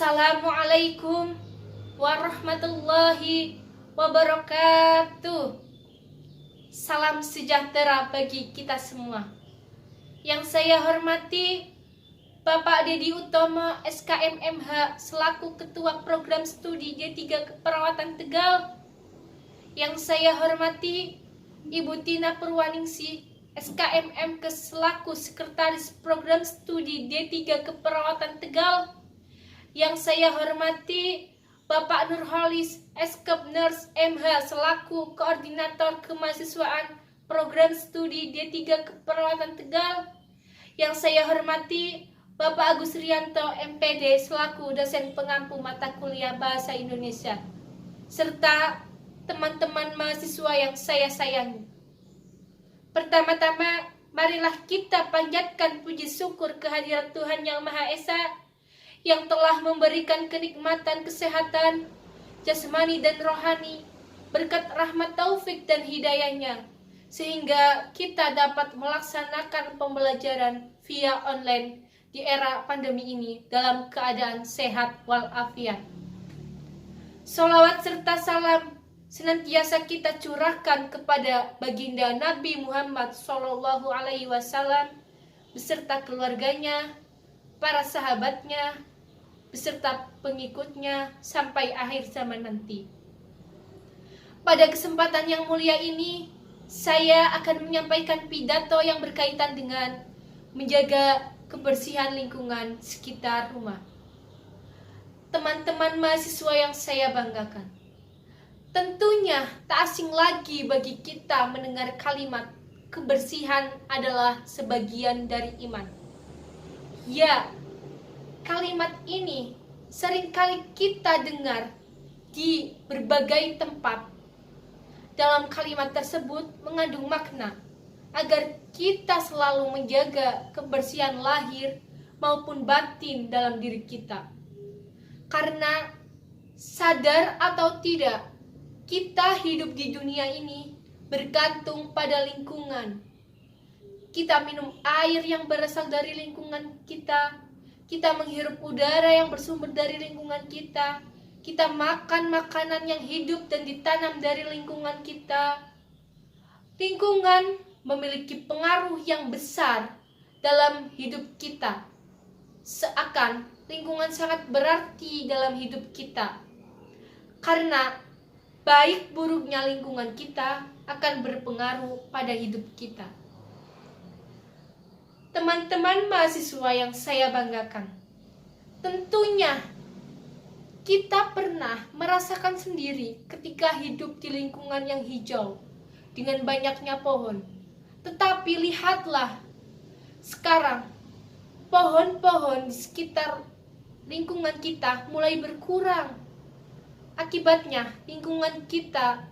Assalamualaikum warahmatullahi wabarakatuh. Salam sejahtera bagi kita semua. Yang saya hormati Bapak Dedi Utomo SKMMH selaku Ketua Program Studi D3 Keperawatan Tegal. Yang saya hormati Ibu Tina Purwaningsih SKMM selaku Sekretaris Program Studi D3 Keperawatan Tegal. Yang saya hormati Bapak Nurholis Eskep Nurse MH selaku Koordinator Kemahasiswaan Program Studi D3 Keperawatan Tegal. Yang saya hormati Bapak Agus Rianto MPD selaku dosen pengampu mata kuliah Bahasa Indonesia, serta teman-teman mahasiswa yang saya sayangi. Pertama-tama, marilah kita panjatkan puji syukur kehadirat Tuhan Yang Maha Esa yang telah memberikan kenikmatan kesehatan jasmani dan rohani berkat rahmat taufik dan hidayahnya, sehingga kita dapat melaksanakan pembelajaran via online di era pandemi ini dalam keadaan sehat walafiat. Sholawat serta salam senantiasa kita curahkan kepada baginda Nabi Muhammad SAW beserta keluarganya, para sahabatnya, beserta pengikutnya sampai akhir zaman nanti. Pada kesempatan yang mulia ini, saya akan menyampaikan pidato yang berkaitan dengan menjaga kebersihan lingkungan sekitar rumah. Teman-teman mahasiswa yang saya banggakan, tentunya tak asing lagi bagi kita mendengar kalimat kebersihan adalah sebagian dari iman. Ya, kalimat ini seringkali kita dengar di berbagai tempat. Dalam kalimat tersebut mengandung makna agar kita selalu menjaga kebersihan lahir maupun batin dalam diri kita. Karena sadar atau tidak, kita hidup di dunia ini bergantung pada lingkungan. Kita minum air yang berasal dari lingkungan kita. Kita menghirup udara yang bersumber dari lingkungan kita. Kita makan makanan yang hidup dan ditanam dari lingkungan kita. Lingkungan memiliki pengaruh yang besar dalam hidup kita. Seakan lingkungan sangat berarti dalam hidup kita. Karena baik buruknya lingkungan kita akan berpengaruh pada hidup kita. Teman-teman mahasiswa yang saya banggakan, tentunya kita pernah merasakan sendiri ketika hidup di lingkungan yang hijau dengan banyaknya pohon. Tetapi lihatlah, sekarang pohon-pohon di sekitar lingkungan kita mulai berkurang. Akibatnya lingkungan kita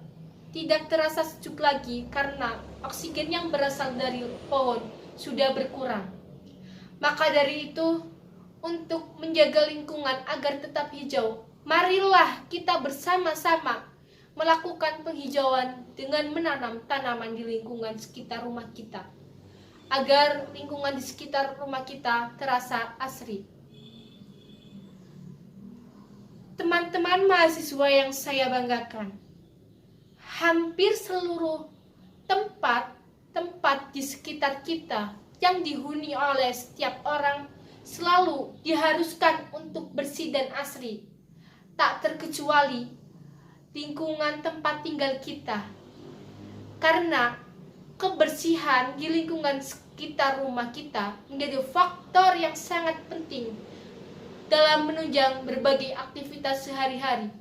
tidak terasa sejuk lagi karena oksigen yang berasal dari pohon sudah berkurang. Maka dari itu, untuk menjaga lingkungan agar tetap hijau, marilah kita bersama-sama melakukan penghijauan dengan menanam tanaman di lingkungan sekitar rumah kita, agar lingkungan di sekitar rumah kita terasa asri. Teman-teman mahasiswa yang saya banggakan, hampir seluruh tempat di sekitar kita yang dihuni oleh setiap orang selalu diharuskan untuk bersih dan asri. Tak terkecuali lingkungan tempat tinggal kita. Karena kebersihan di lingkungan sekitar rumah kita menjadi faktor yang sangat penting dalam menunjang berbagai aktivitas sehari-hari.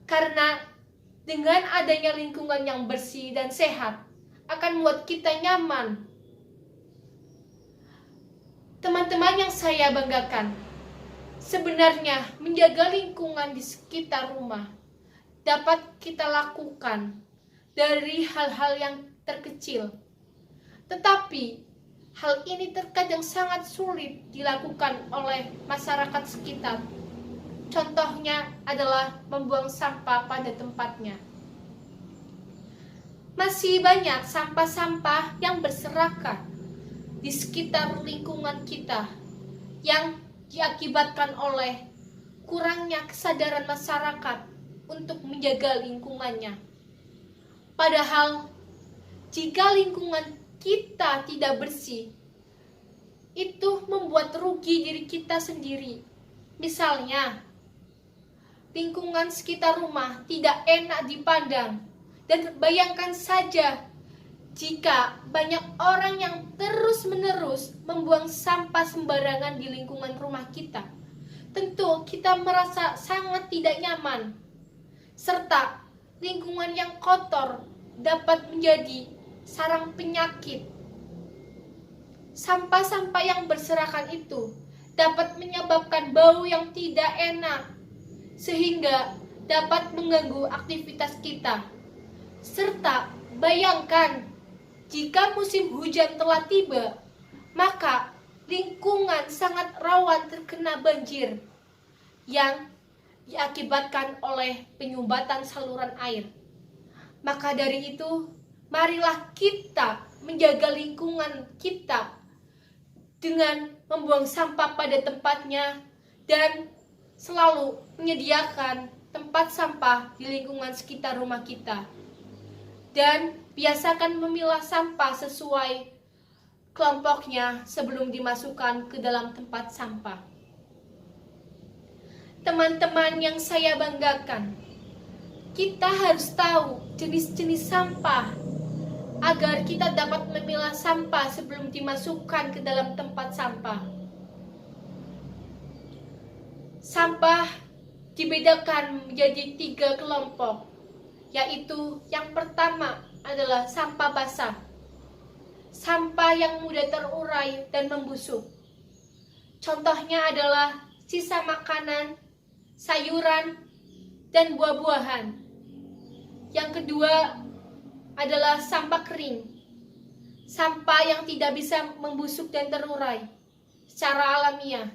Karena dengan adanya lingkungan yang bersih dan sehat akan membuat kita nyaman. Teman-teman yang saya banggakan, sebenarnya menjaga lingkungan di sekitar rumah dapat kita lakukan dari hal-hal yang terkecil. Tetapi hal ini terkadang sangat sulit dilakukan oleh masyarakat sekitar. Contohnya adalah membuang sampah pada tempatnya. Masih banyak sampah-sampah yang berserakan di sekitar lingkungan kita yang diakibatkan oleh kurangnya kesadaran masyarakat untuk menjaga lingkungannya. Padahal, jika lingkungan kita tidak bersih, itu membuat rugi diri kita sendiri. Misalnya, lingkungan sekitar rumah tidak enak dipandang. Dan bayangkan saja jika banyak orang yang terus-menerus membuang sampah sembarangan di lingkungan rumah kita. Tentu kita merasa sangat tidak nyaman. Serta lingkungan yang kotor dapat menjadi sarang penyakit. Sampah-sampah yang berserakan itu dapat menyebabkan bau yang tidak enak, sehingga dapat mengganggu aktivitas kita. Serta bayangkan, jika musim hujan telah tiba, maka lingkungan sangat rawan terkena banjir yang diakibatkan oleh penyumbatan saluran air. Maka dari itu, marilah kita menjaga lingkungan kita dengan membuang sampah pada tempatnya dan selalu menyediakan tempat sampah di lingkungan sekitar rumah kita. Dan biasakan memilah sampah sesuai kelompoknya sebelum dimasukkan ke dalam tempat sampah. Teman-teman yang saya banggakan, kita harus tahu jenis-jenis sampah agar kita dapat memilah sampah sebelum dimasukkan ke dalam tempat sampah. Sampah dibedakan menjadi 3 kelompok, yaitu yang pertama adalah sampah basah, sampah yang mudah terurai dan membusuk. Contohnya adalah sisa makanan, sayuran, dan buah-buahan. Yang kedua adalah sampah kering, sampah yang tidak bisa membusuk dan terurai secara alamiah.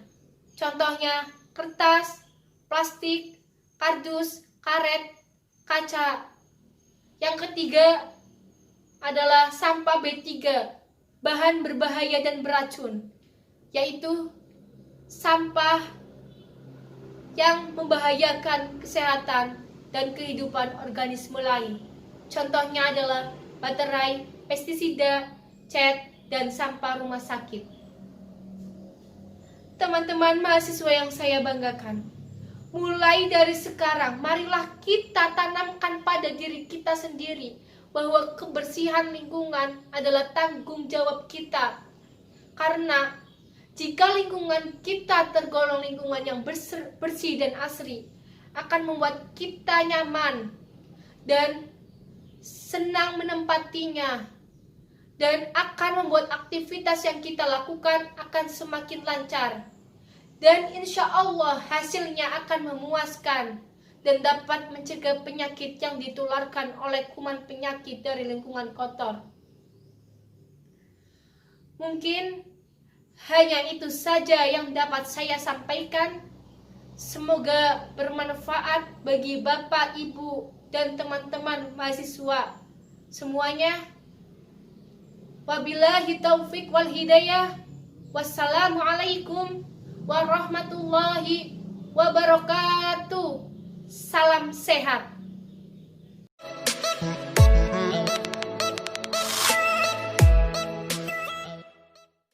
Contohnya kertas, plastik, kardus, karet, kaca. Yang ketiga adalah sampah B3, bahan berbahaya dan beracun, yaitu sampah yang membahayakan kesehatan dan kehidupan organisme lain. Contohnya adalah baterai, pestisida, cat, dan sampah rumah sakit. Teman-teman mahasiswa yang saya banggakan, mulai dari sekarang, marilah kita tanamkan pada diri kita sendiri bahwa kebersihan lingkungan adalah tanggung jawab kita. Karena jika lingkungan kita tergolong lingkungan yang bersih dan asri, akan membuat kita nyaman dan senang menempatinya, dan akan membuat aktivitas yang kita lakukan akan semakin lancar. Dan insya Allah hasilnya akan memuaskan dan dapat mencegah penyakit yang ditularkan oleh kuman penyakit dari lingkungan kotor. Mungkin hanya itu saja yang dapat saya sampaikan. Semoga bermanfaat bagi Bapak, Ibu, dan teman-teman mahasiswa semuanya. Wabillahi taufik wal hidayah. Wassalamualaikum warahmatullahi wabarakatuh. Salam sehat.